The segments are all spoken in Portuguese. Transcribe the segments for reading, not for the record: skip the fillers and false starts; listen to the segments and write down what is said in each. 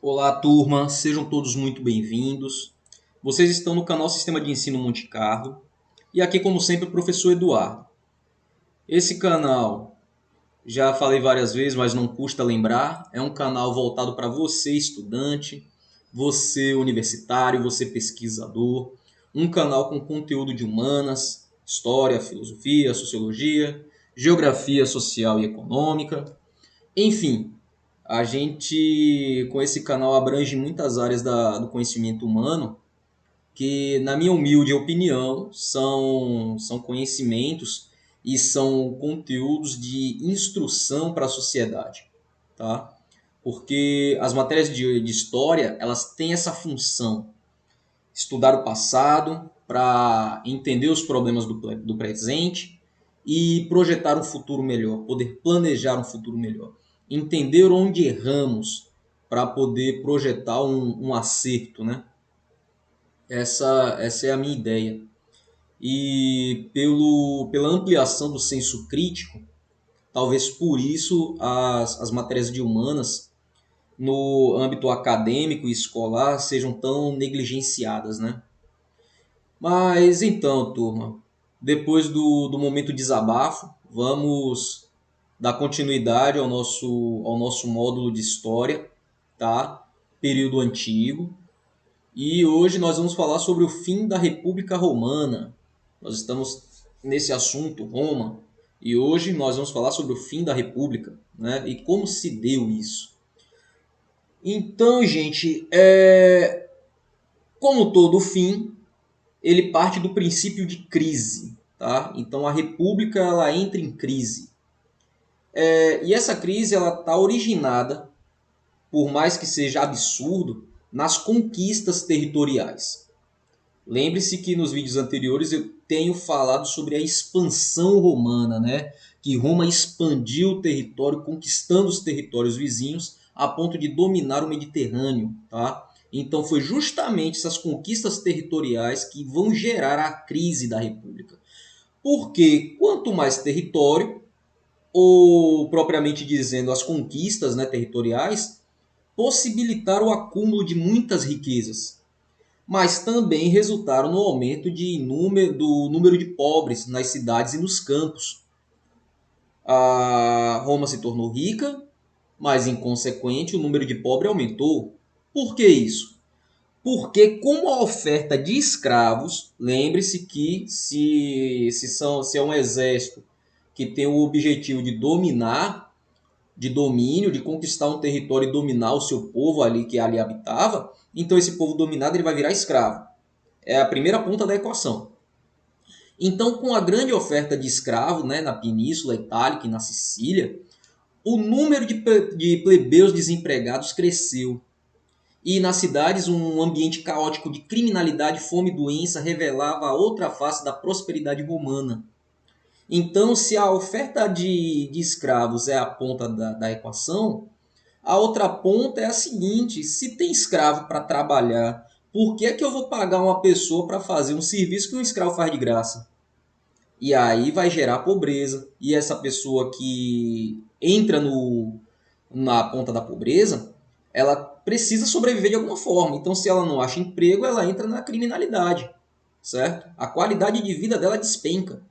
Olá, turma, sejam todos muito bem-vindos. Vocês estão no canal Sistema de Ensino Monte Carlo e aqui, como sempre, o professor Eduardo. Esse canal, já falei várias vezes, mas não custa lembrar, é um canal voltado para você, estudante, você, universitário, você, pesquisador, um canal com conteúdo de humanas, história, filosofia, sociologia, geografia social e econômica, enfim, a gente, com esse canal, abrange muitas áreas do conhecimento humano que, na minha humilde opinião, são conhecimentos e são conteúdos de instrução para a sociedade, tá? Porque as matérias de história, elas têm essa função, estudar o passado para entender os problemas do presente e projetar um futuro melhor, poder planejar um futuro melhor, entender onde erramos para poder projetar um acerto, né? Essa é a minha ideia. E pela ampliação do senso crítico, talvez por isso as matérias de humanas no âmbito acadêmico e escolar sejam tão negligenciadas, né? Mas então, turma, depois do momento desabafo, vamos dar continuidade ao nosso módulo de história, tá? Período antigo. E hoje nós vamos falar sobre o fim da República Romana. Nós estamos nesse assunto, Roma, e hoje nós vamos falar sobre o fim da República, né? E como se deu isso. Então, gente, como todo fim, ele parte do princípio de crise, tá? Então a república ela entra em crise. E essa crise ela está originada, por mais que seja absurdo, nas conquistas territoriais. Lembre-se que nos vídeos anteriores eu tenho falado sobre a expansão romana, né? Que Roma expandiu o território, conquistando os territórios vizinhos a ponto de dominar o Mediterrâneo, tá? Então foi justamente essas conquistas territoriais que vão gerar a crise da República. Porque quanto mais território, ou propriamente dizendo as conquistas, né, territoriais, possibilitaram o acúmulo de muitas riquezas, mas também resultaram no aumento do número de pobres nas cidades e nos campos. A Roma se tornou rica, mas, em consequente, o número de pobres aumentou. Por que isso? Porque, com a oferta de escravos, lembre-se que se é um exército que tem o objetivo de dominar, de domínio, de conquistar um território e dominar o seu povo ali que ali habitava, então esse povo dominado ele vai virar escravo. É a primeira ponta da equação. Então, com a grande oferta de escravos, né, na Península Itálica e na Sicília, o número de plebeus desempregados cresceu. E nas cidades, um ambiente caótico de criminalidade, fome e doença revelava a outra face da prosperidade romana. Então, se a oferta de escravos é a ponta da equação, a outra ponta é a seguinte: se tem escravo para trabalhar, por que é que eu vou pagar uma pessoa para fazer um serviço que um escravo faz de graça? E aí vai gerar pobreza. E essa pessoa que entra na ponta da pobreza, ela precisa sobreviver de alguma forma. Então, se ela não acha emprego, ela entra na criminalidade, certo? A qualidade de vida dela despenca.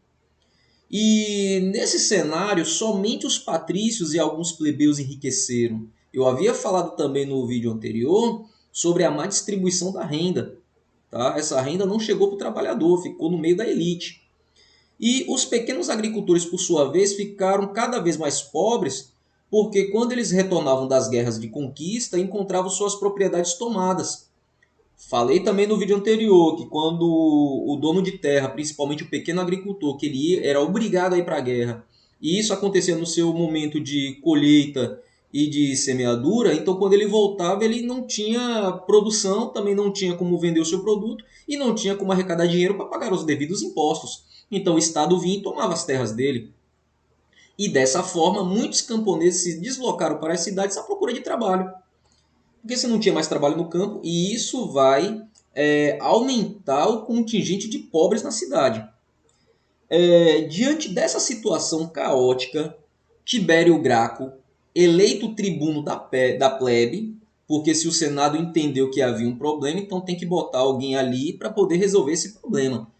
E nesse cenário, somente os patrícios e alguns plebeus enriqueceram. Eu havia falado também no vídeo anterior sobre a má distribuição da renda. Tá? Essa renda não chegou para o trabalhador, ficou no meio da elite. E os pequenos agricultores, por sua vez, ficaram cada vez mais pobres, porque quando eles retornavam das guerras de conquista, encontravam suas propriedades tomadas. Falei também no vídeo anterior que quando o dono de terra, principalmente o pequeno agricultor, que ele era obrigado a ir para a guerra, e isso acontecia no seu momento de colheita e de semeadura, então quando ele voltava ele não tinha produção, também não tinha como vender o seu produto e não tinha como arrecadar dinheiro para pagar os devidos impostos. Então o Estado vinha e tomava as terras dele. E dessa forma, muitos camponeses se deslocaram para as cidades à procura de trabalho. Porque você não tinha mais trabalho no campo e isso vai aumentar o contingente de pobres na cidade. Diante dessa situação caótica, Tibério Graco, eleito tribuno da plebe, porque se o Senado entendeu que havia um problema, então tem que botar alguém ali para poder resolver esse problema.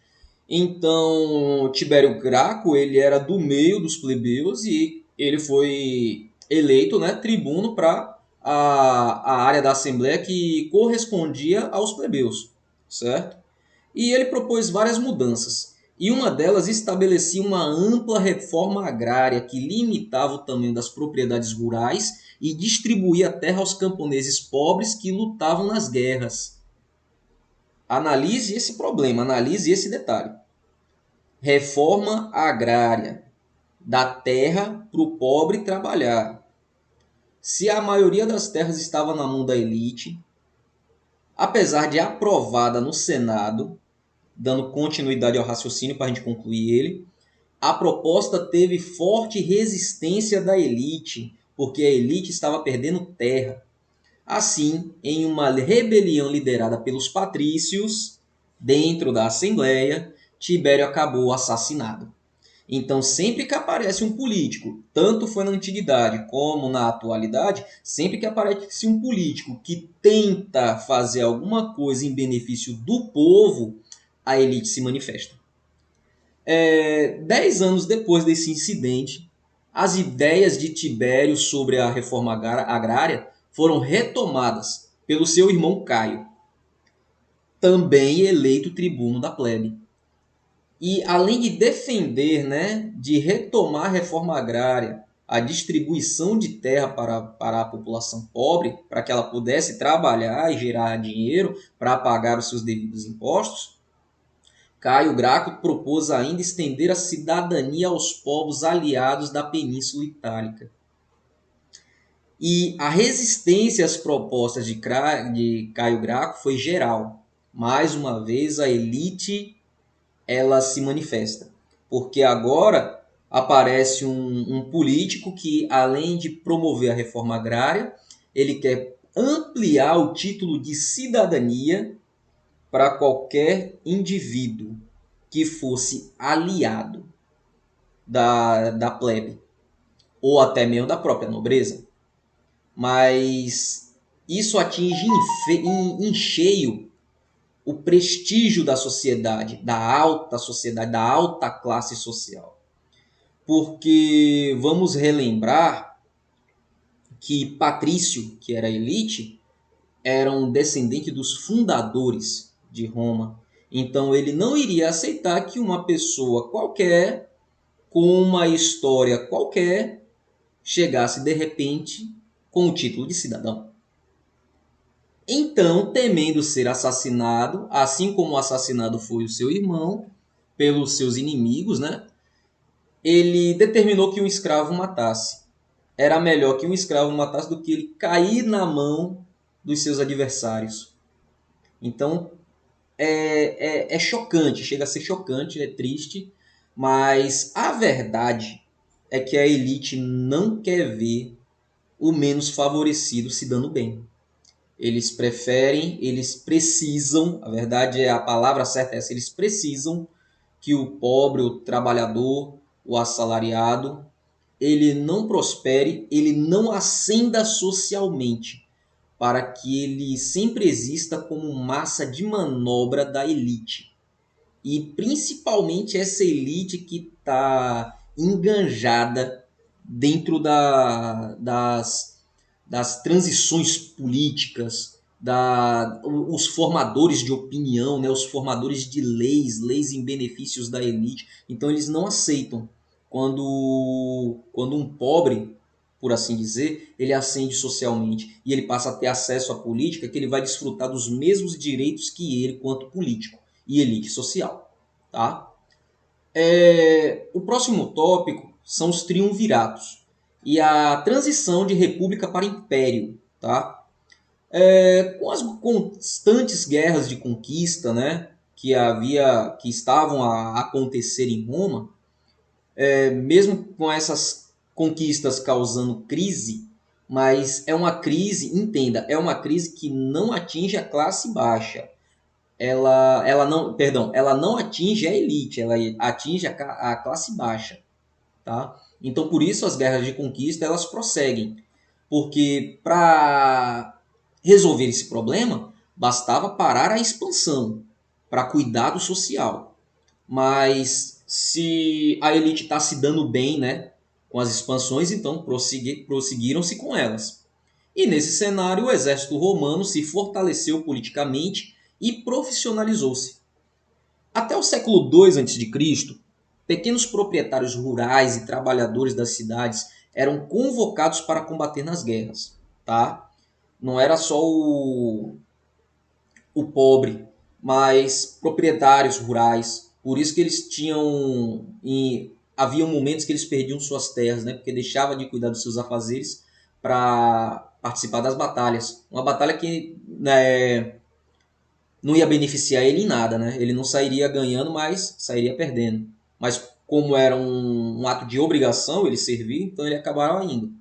Então, Tibério Graco, ele era do meio dos plebeus e ele foi eleito, né, tribuno para a área da Assembleia que correspondia aos plebeus, certo? E ele propôs várias mudanças. E uma delas estabelecia uma ampla reforma agrária que limitava o tamanho das propriedades rurais e distribuía a terra aos camponeses pobres que lutavam nas guerras. Analise esse problema, analise esse detalhe. Reforma agrária, da terra para o pobre trabalhar. Se a maioria das terras estava na mão da elite, apesar de aprovada no Senado, dando continuidade ao raciocínio para a gente concluir ele, a proposta teve forte resistência da elite, porque a elite estava perdendo terra. Assim, em uma rebelião liderada pelos patrícios, dentro da Assembleia, Tibério acabou assassinado. Então, sempre que aparece um político, tanto foi na antiguidade como na atualidade, sempre que aparece um político que tenta fazer alguma coisa em benefício do povo, a elite se manifesta. 10 anos depois desse incidente, as ideias de Tibério sobre a reforma agrária foram retomadas pelo seu irmão Caio, também eleito tribuno da plebe. E além de defender, né, de retomar a reforma agrária, a distribuição de terra para a população pobre, para que ela pudesse trabalhar e gerar dinheiro para pagar os seus devidos impostos, Caio Graco propôs ainda estender a cidadania aos povos aliados da Península Itálica. E a resistência às propostas de Caio Graco foi geral. Mais uma vez, a elite ela se manifesta. Porque agora aparece um político que, além de promover a reforma agrária, ele quer ampliar o título de cidadania para qualquer indivíduo que fosse aliado da plebe, ou até mesmo da própria nobreza. Mas isso atinge em cheio o prestígio da sociedade, da alta classe social. Porque vamos relembrar que Patrício, que era a elite, era um descendente dos fundadores de Roma. Então ele não iria aceitar que uma pessoa qualquer, com uma história qualquer, chegasse de repente com o título de cidadão. Então, temendo ser assassinado, assim como assassinado foi o seu irmão, pelos seus inimigos, né? Ele determinou que um escravo matasse. Era melhor que um escravo matasse do que ele cair na mão dos seus adversários. Então, é chocante, chega a ser chocante, é triste, mas a verdade é que a elite não quer ver o menos favorecido se dando bem. Eles preferem, eles precisam, a verdade é a palavra certa é essa, eles precisam que o pobre, o trabalhador, o assalariado, ele não prospere, ele não ascenda socialmente, para que ele sempre exista como massa de manobra da elite. E principalmente essa elite que está enganjada dentro das transições políticas, os formadores de opinião, né, os formadores de leis em benefícios da elite. Então eles não aceitam quando um pobre, por assim dizer, ele ascende socialmente e ele passa a ter acesso à política, que ele vai desfrutar dos mesmos direitos que ele quanto político e elite social. Tá? O próximo tópico são os triunviratos e a transição de república para império. Tá? Com as constantes guerras de conquista, né, que estavam a acontecer em Roma, mesmo com essas conquistas causando crise, mas é uma crise, entenda, é uma crise que não atinge a classe baixa. Ela não atinge a elite, ela atinge a classe baixa, tá? Então por isso as guerras de conquista elas prosseguem, porque para resolver esse problema, bastava parar a expansão para cuidado social. Mas se a elite está se dando bem, né, com as expansões, então prosseguiram-se com elas. E nesse cenário, o exército romano se fortaleceu politicamente e profissionalizou-se. Até o século II a.C., pequenos proprietários rurais e trabalhadores das cidades eram convocados para combater nas guerras. Tá? Não era só o pobre, mas proprietários rurais. Por isso que eles tinham. Havia momentos que eles perdiam suas terras, né? Porque deixavam de cuidar dos seus afazeres para participar das batalhas. Uma batalha que, né, não ia beneficiar ele em nada, né? Ele não sairia ganhando, mas sairia perdendo. Mas como era um ato de obrigação ele servir, então ele acabava indo.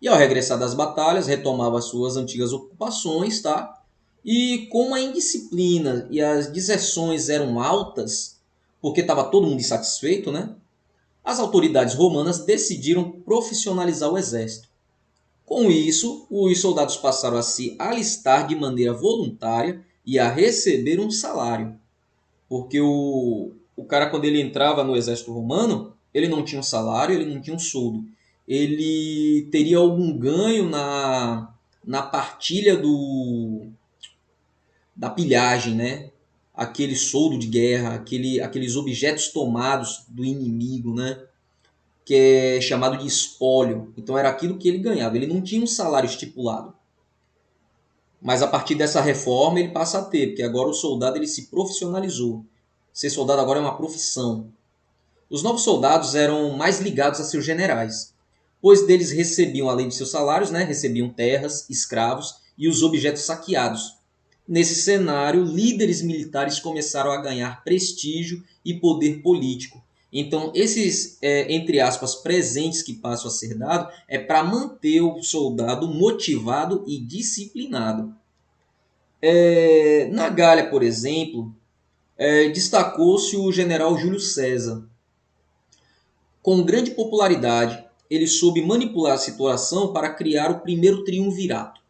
E ao regressar das batalhas, retomava suas antigas ocupações, tá? E como a indisciplina e as deserções eram altas, porque estava todo mundo insatisfeito, né? As autoridades romanas decidiram profissionalizar o exército. Com isso, os soldados passaram a se alistar de maneira voluntária e a receber um salário. Porque o cara, quando ele entrava no exército romano, ele não tinha um salário, ele não tinha um soldo. Ele teria algum ganho na partilha da pilhagem, né? Aquele soldo de guerra, aqueles objetos tomados do inimigo, né? Que é chamado de espólio. Então era aquilo que ele ganhava. Ele não tinha um salário estipulado. Mas a partir dessa reforma ele passa a ter, porque agora o soldado ele se profissionalizou. Ser soldado agora é uma profissão. Os novos soldados eram mais ligados a seus generais, pois deles recebiam, além de seus salários, né, recebiam terras, escravos e os objetos saqueados. Nesse cenário, líderes militares começaram a ganhar prestígio e poder político. Então, esses, entre aspas, presentes que passam a ser dados é para manter o soldado motivado e disciplinado. Na Gália, por exemplo, destacou-se o general Júlio César. Com grande popularidade, ele soube manipular a situação para criar o primeiro triunvirato.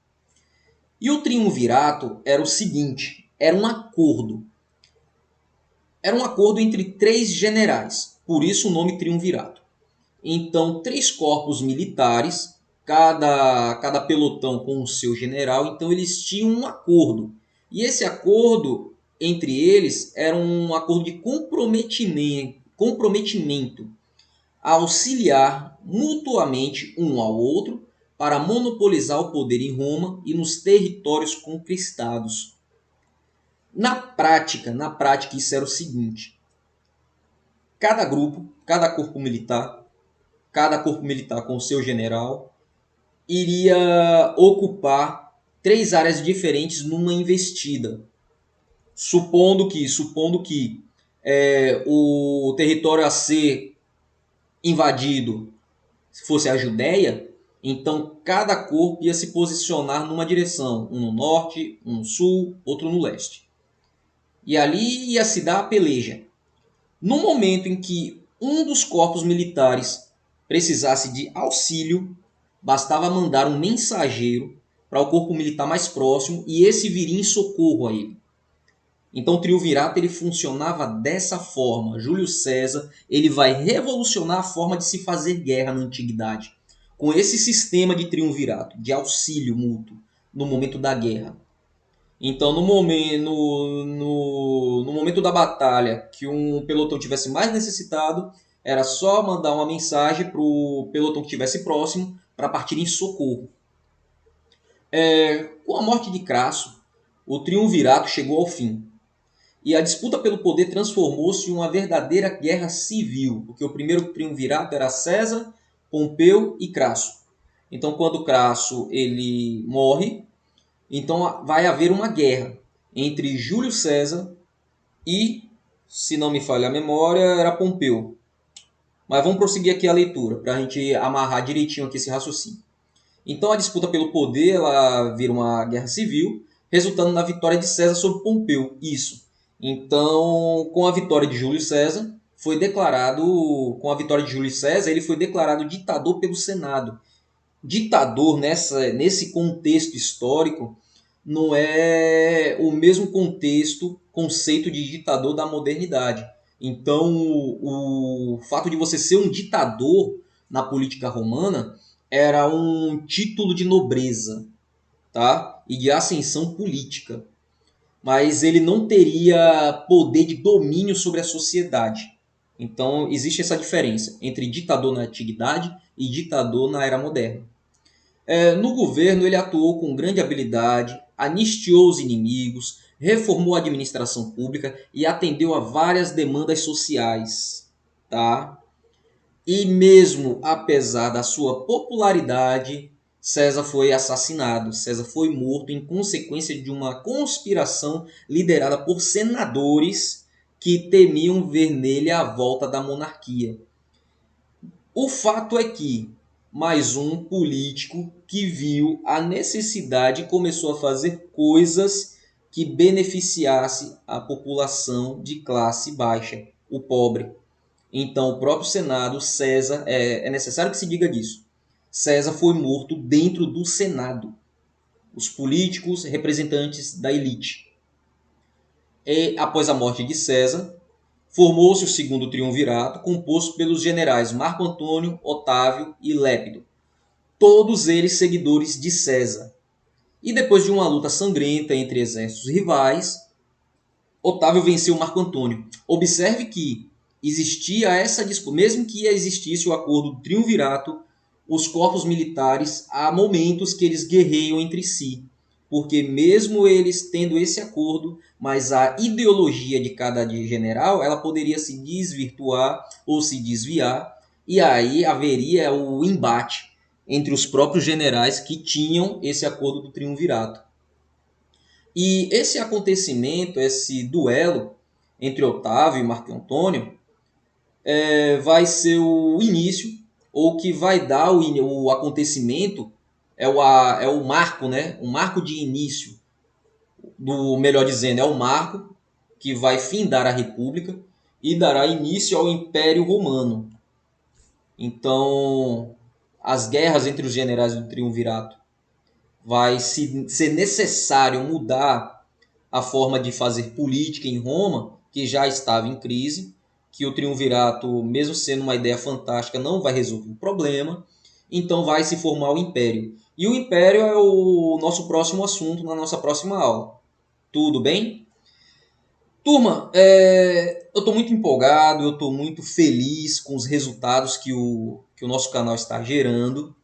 E o triunvirato era o seguinte, era um acordo. Era um acordo entre três generais, por isso o nome triunvirato. Então, três corpos militares, cada pelotão com o seu general, então eles tinham um acordo. E esse acordo entre eles era um acordo de comprometimento a auxiliar mutuamente um ao outro para monopolizar o poder em Roma e nos territórios conquistados. Na prática isso era o seguinte: cada grupo, cada corpo militar com o seu general iria ocupar três áreas diferentes numa investida. Supondo que o território a ser invadido fosse a Judéia, então cada corpo ia se posicionar numa direção, um no norte, um no sul, outro no leste. E ali ia se dar a peleja. No momento em que um dos corpos militares precisasse de auxílio, bastava mandar um mensageiro para o corpo militar mais próximo e esse viria em socorro a ele. Então o triunvirato ele funcionava dessa forma. Júlio César ele vai revolucionar a forma de se fazer guerra na antiguidade, com esse sistema de triunvirato, de auxílio mútuo no momento da guerra. Então no momento da batalha que um pelotão tivesse mais necessitado, era só mandar uma mensagem para o pelotão que estivesse próximo para partir em socorro. Com a morte de Crasso, o triunvirato chegou ao fim. E a disputa pelo poder transformou-se em uma verdadeira guerra civil, porque o primeiro triunvirato era César, Pompeu e Crasso. Então, quando Crasso ele morre, então vai haver uma guerra entre Júlio César e, se não me falha a memória, era Pompeu. Mas vamos prosseguir aqui a leitura, para a gente amarrar direitinho aqui esse raciocínio. Então, a disputa pelo poder ela vira uma guerra civil, resultando na vitória de César sobre Pompeu. Isso. Então, com a vitória de Júlio César, ele foi declarado ditador pelo Senado. Ditador nesse contexto histórico não é o mesmo conceito de ditador da modernidade. Então, o fato de você ser um ditador na política romana era um título de nobreza, tá? E de ascensão política. Mas ele não teria poder de domínio sobre a sociedade. Então, existe essa diferença entre ditador na antiguidade e ditador na era moderna. No governo, ele atuou com grande habilidade, anistiou os inimigos, reformou a administração pública e atendeu a várias demandas sociais. Tá? E mesmo apesar da sua popularidade, César foi assassinado. César foi morto em consequência de uma conspiração liderada por senadores que temiam ver nele a volta da monarquia. O fato é que mais um político que viu a necessidade e começou a fazer coisas que beneficiasse a população de classe baixa, o pobre. Então, o próprio Senado, César, é necessário que se diga disso. César foi morto dentro do Senado. Os políticos, representantes da elite. E, após a morte de César, formou-se o segundo triunvirato, composto pelos generais Marco Antônio, Otávio e Lépido, todos eles seguidores de César. E depois de uma luta sangrenta entre exércitos rivais, Otávio venceu Marco Antônio. Observe que existia essa disputa, mesmo que existisse o acordo do triunvirato, os corpos militares há momentos que eles guerreiam entre si, porque mesmo eles tendo esse acordo, mas a ideologia de cada general, ela poderia se desvirtuar ou se desviar, e aí haveria o embate entre os próprios generais que tinham esse acordo do triunvirato. E esse acontecimento, esse duelo entre Otávio e Marco Antônio, vai ser o início, ou que vai dar o acontecimento, é o marco, né? O marco de início, melhor dizendo, é o marco que vai findar a República e dará início ao Império Romano. Então, as guerras entre os generais do Triunvirato vai ser necessário mudar a forma de fazer política em Roma, que já estava em crise, que o triunvirato, mesmo sendo uma ideia fantástica, não vai resolver o problema, então vai se formar o Império. E o Império é o nosso próximo assunto na nossa próxima aula. Tudo bem? Turma, eu estou muito empolgado, eu estou muito feliz com os resultados que o nosso canal está gerando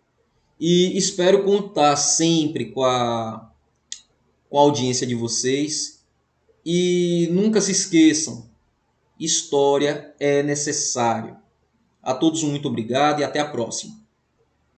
e espero contar sempre com a audiência de vocês. E nunca se esqueçam, história é necessário. A todos muito obrigado e até a próxima.